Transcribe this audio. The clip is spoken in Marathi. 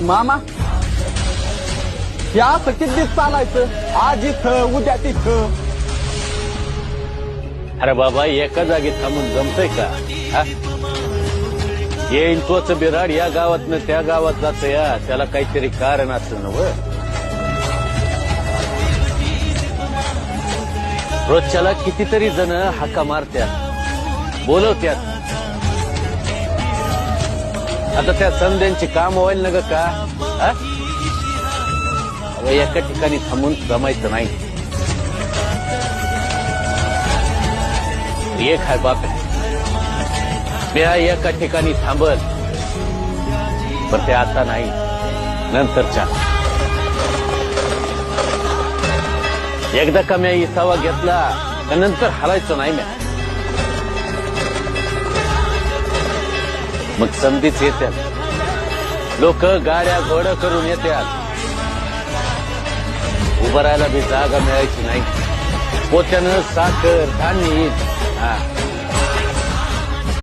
मामा या असं किती दिवस चालायचं आज इथं उद्या तिथं अरे बाबा एका जागी थांबून जमतय का हा? येईन तोच बिराड या गावातनं त्या गावात जात या त्याला काहीतरी कारण असं नव रोजच्याला कितीतरी जण हाका मारत्यात बोलवत्यात आता त्या संध्यांची काम होईल ना ग का हा? अरे एका ठिकाणी थांबून जमायचं नाही एक हाय बाप त्या एका ठिकाणी थांबल पण ते आता नाही नंतरच्या एकदा का म्या इसावा घेतला तर नंतर हलायचं नाही म्या मग संधीच येतात लोक गाड्या घोडं करून येतात उभं राहायला बी जागा मिळायची नाही पोत्यानं साखर धान्य हा